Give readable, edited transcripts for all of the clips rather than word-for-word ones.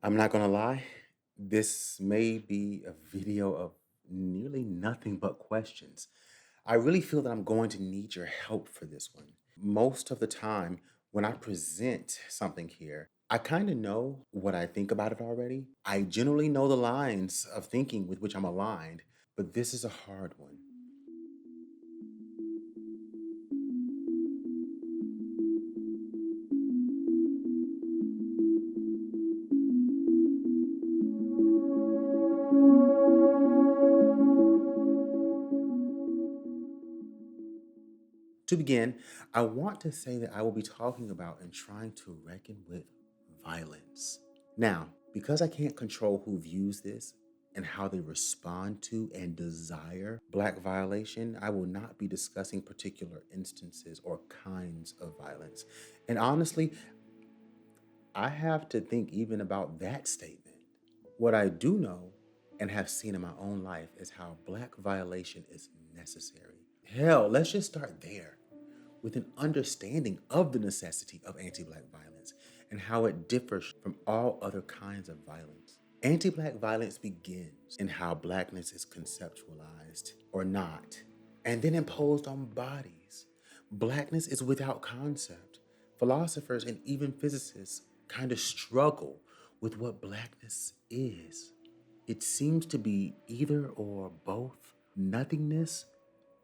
I'm not gonna lie, this may be a video of nearly nothing but questions. I really feel that I'm going to need your help for this one. Most of the time, when I present something here, I kind of know what I think about it already. I generally know the lines of thinking with which I'm aligned, but this is a hard one. To begin, I want to say that I will be talking about and trying to reckon with violence. Now, because I can't control who views this and how they respond to and desire Black violation, I will not be discussing particular instances or kinds of violence. And honestly, I have to think even about that statement. What I do know and have seen in my own life is how Black violation is necessary. Hell, let's just start there with an understanding of the necessity of anti Black violence and how it differs from all other kinds of violence. Anti Black violence begins in how Blackness is conceptualized or not, and then imposed on bodies. Blackness is without concept. Philosophers and even physicists kind of struggle with what Blackness is. It seems to be either or both nothingness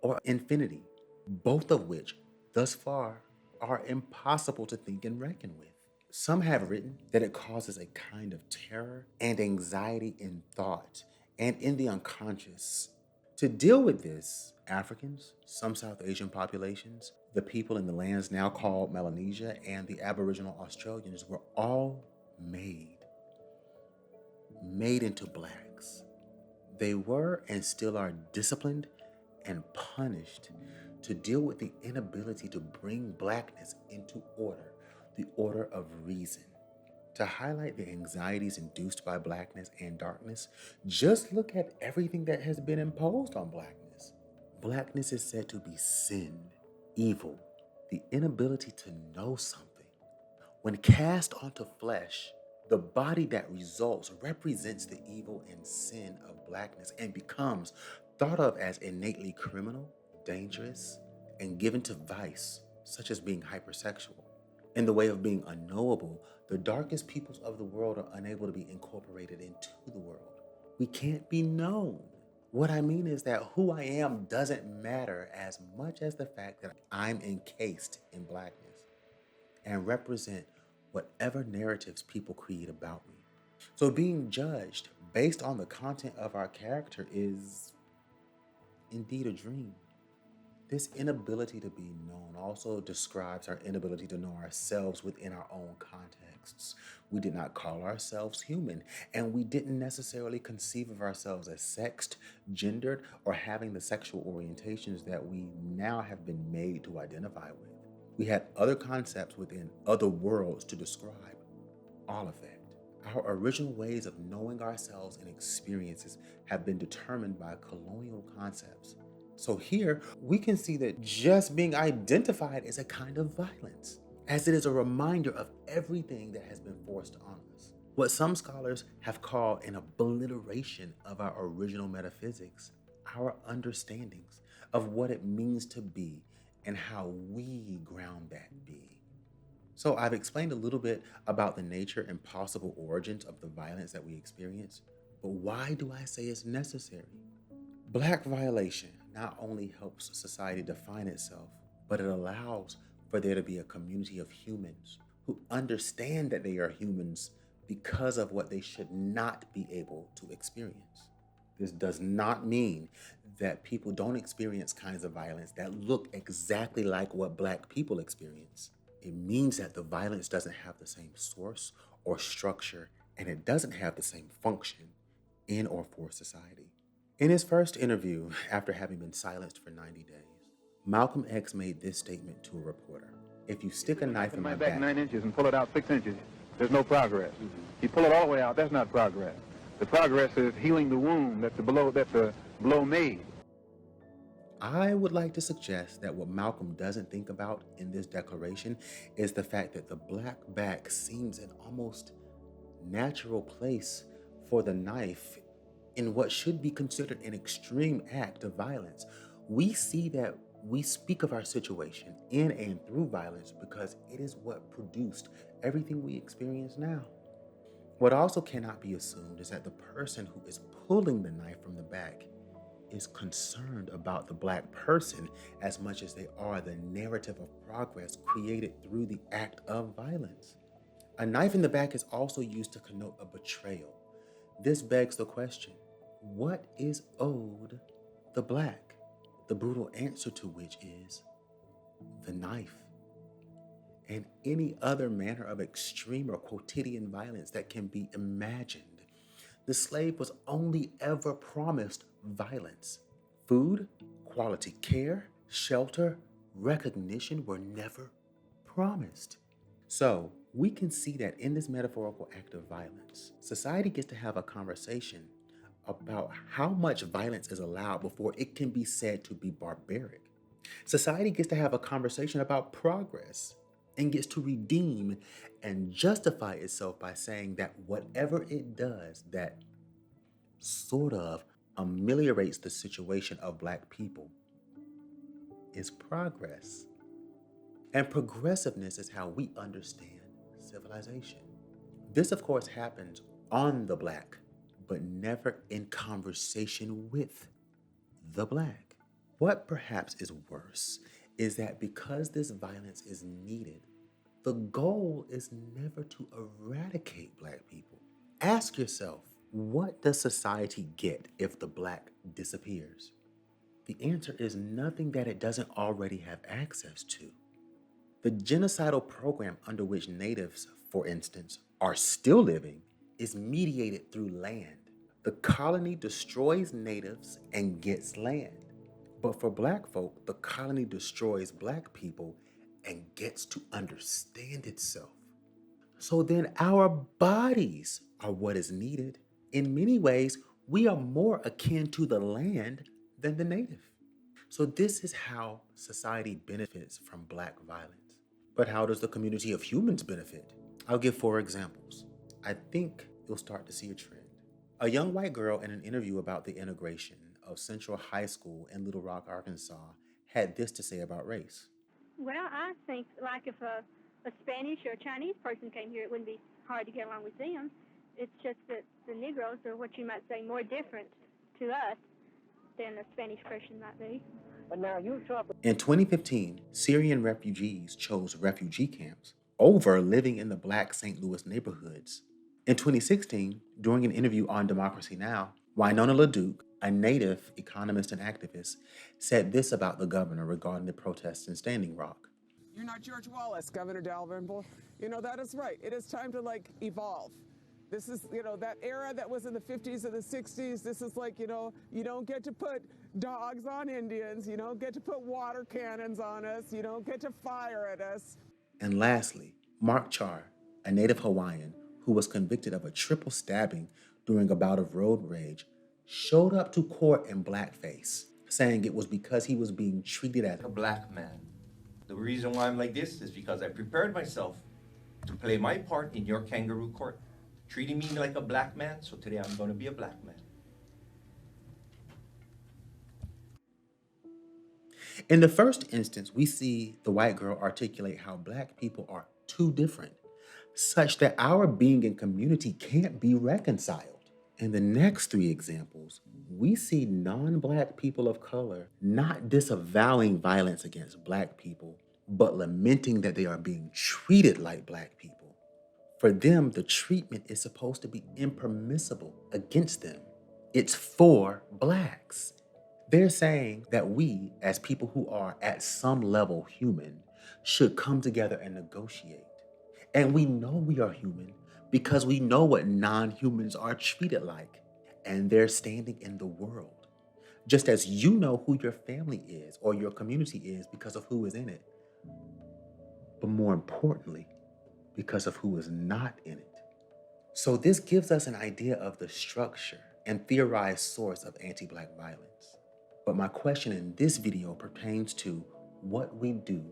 or infinity, both of which, thus far, are impossible to think and reckon with. Some have written that it causes a kind of terror and anxiety in thought and in the unconscious. To deal with this, Africans, some South Asian populations, the people in the lands now called Melanesia, and the Aboriginal Australians were all made into blacks. They were and still are disciplined and punished to deal with the inability to bring Blackness into order, the order of reason. To highlight the anxieties induced by Blackness and darkness, just look at everything that has been imposed on Blackness. Blackness is said to be sin, evil, the inability to know something. When cast onto flesh, the body that results represents the evil and sin of Blackness and becomes thought of as innately criminal, dangerous, and given to vice, such as being hypersexual. In the way of being unknowable, the darkest peoples of the world are unable to be incorporated into the world. We can't be known. What I mean is that who I am doesn't matter as much as the fact that I'm encased in Blackness and represent whatever narratives people create about me. So being judged based on the content of our character is indeed a dream. This inability to be known also describes our inability to know ourselves within our own contexts. We did not call ourselves human, and we didn't necessarily conceive of ourselves as sexed, gendered, or having the sexual orientations that we now have been made to identify with. We had other concepts within other worlds to describe all of that. Our original ways of knowing ourselves and experiences have been determined by colonial concepts. So here, we can see that just being identified is a kind of violence, as it is a reminder of everything that has been forced on us. What some scholars have called an obliteration of our original metaphysics, our understandings of what it means to be and how we ground that being. So I've explained a little bit about the nature and possible origins of the violence that we experience, but why do I say it's necessary? Black violation not only helps society define itself, but it allows for there to be a community of humans who understand that they are humans because of what they should not be able to experience. This does not mean that people don't experience kinds of violence that look exactly like what Black people experience. It means that the violence doesn't have the same source or structure, and it doesn't have the same function in or for society. In his first interview, after having been silenced for 90 days, Malcolm X made this statement to a reporter. If you stick a knife in my back 9 inches and pull it out 6 inches, there's no progress. You pull it all the way out, that's not progress. The progress is healing the wound that the blow made. I would like to suggest that what Malcolm doesn't think about in this declaration is the fact that the black back seems an almost natural place for the knife in what should be considered an extreme act of violence. We see that we speak of our situation in and through violence because it is what produced everything we experience now. What also cannot be assumed is that the person who is pulling the knife from the back is concerned about the Black person as much as they are the narrative of progress created through the act of violence. A knife in the back is also used to connote a betrayal. This begs the question, what is owed the Black? The brutal answer to which is the knife and any other manner of extreme or quotidian violence that can be imagined. The slave was only ever promised violence. Food, quality care, shelter, recognition were never promised. So, we can see that in this metaphorical act of violence, society gets to have a conversation about how much violence is allowed before it can be said to be barbaric. Society gets to have a conversation about progress and gets to redeem and justify itself by saying that whatever it does that sort of ameliorates the situation of Black people is progress. And progressiveness is how we understand civilization. This, of course, happens on the Black, but never in conversation with the Black. What perhaps is worse is that because this violence is needed, the goal is never to eradicate Black people. Ask yourself, what does society get if the Black disappears? The answer is nothing that it doesn't already have access to. The genocidal program under which natives, for instance, are still living is mediated through land. The colony destroys natives and gets land. But for Black folk, the colony destroys Black people and gets to understand itself. So then our bodies are what is needed. In many ways, we are more akin to the land than the native. So this is how society benefits from Black violence. But how does the community of humans benefit? I'll give 4 examples. I think you'll start to see a trend. A young white girl in an interview about the integration of Central High School in Little Rock, Arkansas, had this to say about race. Well, I think like if a Spanish or a Chinese person came here, it wouldn't be hard to get along with them. It's just that the Negroes are what you might say more different to us than a Spanish person might be. But now you talk. In 2015, Syrian refugees chose refugee camps over living in the Black St. Louis neighborhoods. In 2016, during an interview on Democracy Now!, Winona LaDuke, a native economist and activist, said this about the governor regarding the protests in Standing Rock. You're not George Wallace, Governor Dalrymple. That is right. It is time to evolve. This is, that era that was in the 50s and the 60s. This is you don't get to put dogs on Indians. You don't get to put water cannons on us. You don't get to fire at us. And lastly, Mark Char, a native Hawaiian who was convicted of a triple stabbing during a bout of road rage, showed up to court in blackface, saying it was because he was being treated as a Black man. The reason why I'm like this is because I prepared myself to play my part in your kangaroo court, treating me like a Black man, so today I'm going to be a Black man. In the first instance, we see the white girl articulate how Black people are too different, such that our being in community can't be reconciled. In the next 3 examples, we see non-Black people of color not disavowing violence against Black people, but lamenting that they are being treated like Black people. For them, the treatment is supposed to be impermissible against them. It's for Blacks. They're saying that we, as people who are at some level human, should come together and negotiate. And we know we are human because we know what non-humans are treated like, and they're standing in the world. Just as you know who your family is or your community is because of who is in it, but more importantly, because of who is not in it. So this gives us an idea of the structure and theorized source of anti-Black violence. But my question in this video pertains to what we do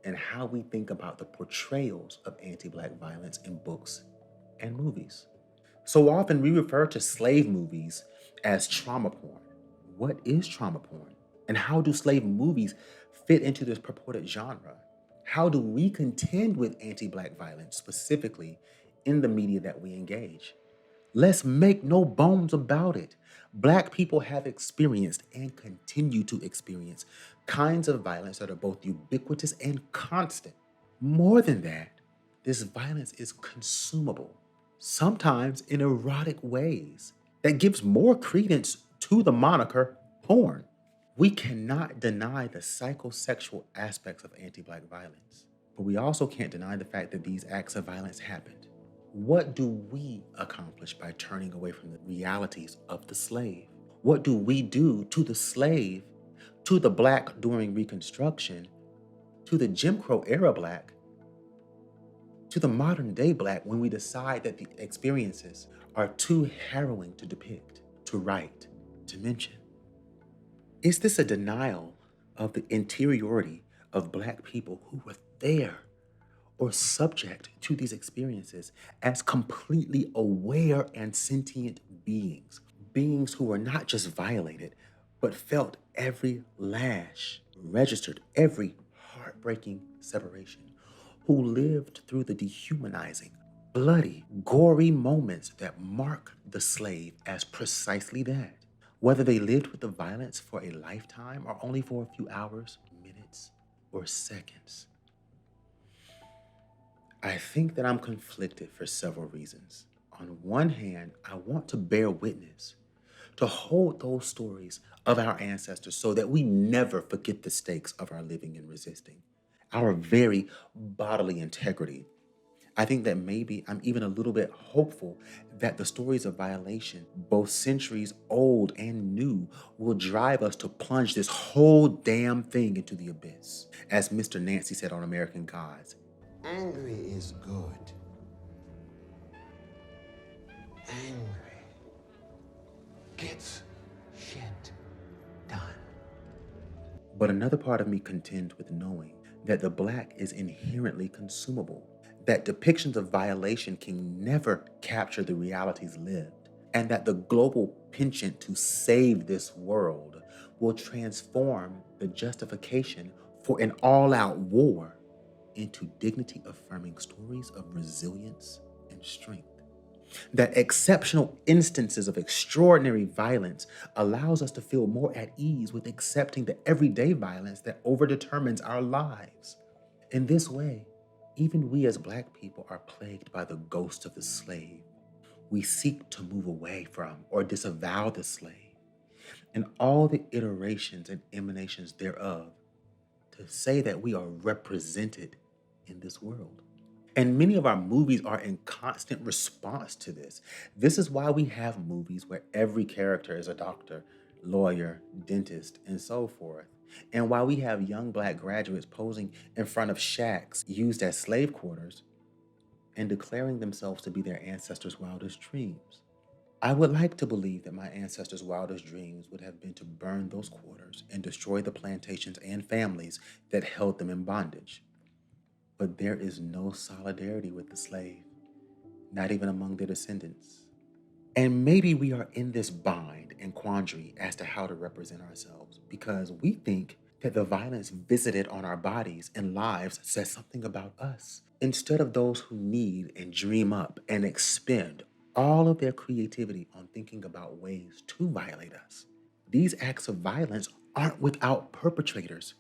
and how we think about the portrayals of anti-Black violence in books and movies. So often we refer to slave movies as trauma porn. What is trauma porn? And how do slave movies fit into this purported genre? How do we contend with anti-Black violence, specifically in the media that we engage? Let's make no bones about it. Black people have experienced and continue to experience kinds of violence that are both ubiquitous and constant. More than that, this violence is consumable, sometimes in erotic ways, that gives more credence to the moniker porn. We cannot deny the psychosexual aspects of anti-Black violence, but we also can't deny the fact that these acts of violence happened. What do we accomplish by turning away from the realities of the slave? What do we do to the slave, to the Black during Reconstruction, to the Jim Crow era Black, to the modern day Black when we decide that the experiences are too harrowing to depict, to write, to mention? Is this a denial of the interiority of Black people who were there or subject to these experiences as completely aware and sentient beings? Beings who were not just violated, but felt every lash, registered every heartbreaking separation, who lived through the dehumanizing, bloody, gory moments that mark the slave as precisely that. Whether they lived with the violence for a lifetime or only for a few hours, minutes, or seconds. I think that I'm conflicted for several reasons. On one hand, I want to bear witness, to hold those stories of our ancestors so that we never forget the stakes of our living and resisting, our very bodily integrity. I think that maybe I'm even a little bit hopeful that the stories of violation, both centuries old and new, will drive us to plunge this whole damn thing into the abyss. As Mr. Nancy said on American Gods, angry is good. Angry gets shit done. but another part of me contends with knowing that the Black is inherently consumable, that depictions of violation can never capture the realities lived, and that the global penchant to save this world will transform the justification for an all-out war into dignity-affirming stories of resilience and strength. That exceptional instances of extraordinary violence allows us to feel more at ease with accepting the everyday violence that overdetermines our lives. In this way, even we as Black people are plagued by the ghost of the slave. We seek to move away from or disavow the slave and all the iterations and emanations thereof to say that we are represented in this world. And many of our movies are in constant response to this. This is why we have movies where every character is a doctor, lawyer, dentist, and so forth. And why we have young Black graduates posing in front of shacks used as slave quarters and declaring themselves to be their ancestors' wildest dreams. I would like to believe that my ancestors' wildest dreams would have been to burn those quarters and destroy the plantations and families that held them in bondage. But there is no solidarity with the slave, not even among their descendants. And maybe we are in this bind and quandary as to how to represent ourselves because we think that the violence visited on our bodies and lives says something about us, instead of those who need and dream up and expend all of their creativity on thinking about ways to violate us. These acts of violence aren't without perpetrators.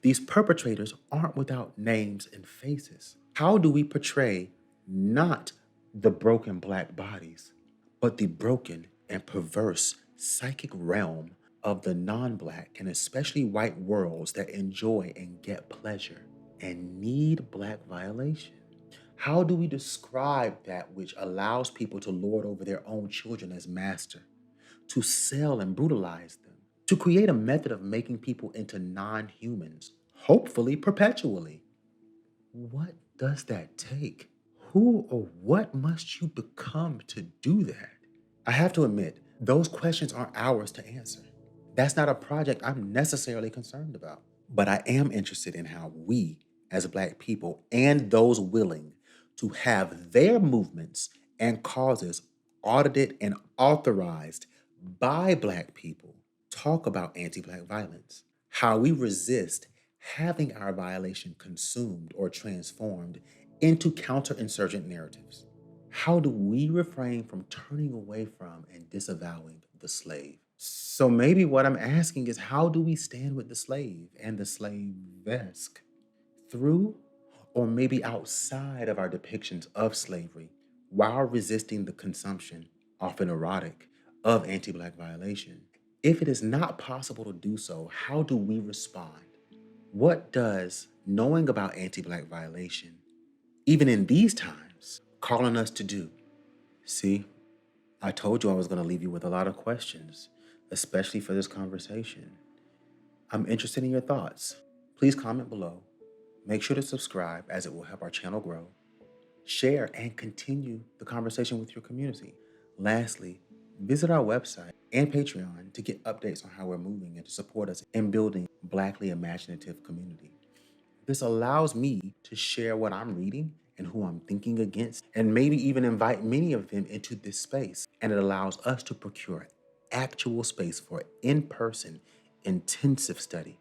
These perpetrators aren't without names and faces. How do we portray not the broken Black bodies, but the broken and perverse psychic realm of the non-Black and especially white worlds that enjoy and get pleasure and need Black violation? How do we describe that which allows people to lord over their own children as master, to sell and brutalize them, to create a method of making people into non-humans, hopefully perpetually? What does that take? Who or what must you become to do that? I have to admit, those questions aren't ours to answer. That's not a project I'm necessarily concerned about. But I am interested in how we, as Black people, and those willing to have their movements and causes audited and authorized by Black people talk about anti-Black violence, how we resist having our violation consumed or transformed into counterinsurgent narratives. How do we refrain from turning away from and disavowing the slave? So maybe what I'm asking is, how do we stand with the slave and the slavesque through or maybe outside of our depictions of slavery while resisting the consumption, often erotic, of anti-Black violation? If it is not possible to do so, how do we respond? What does knowing about anti-Black violation, even in these times, calling us to do? See, I told you I was going to leave you with a lot of questions, especially for this conversation. I'm interested in your thoughts. Please comment below. Make sure to subscribe, as it will help our channel grow. Share and continue the conversation with your community. Lastly, visit our website and Patreon to get updates on how we're moving and to support us in building a Blackly imaginative community. This allows me to share what I'm reading and who I'm thinking against, and maybe even invite many of them into this space. And it allows us to procure actual space for in-person intensive study.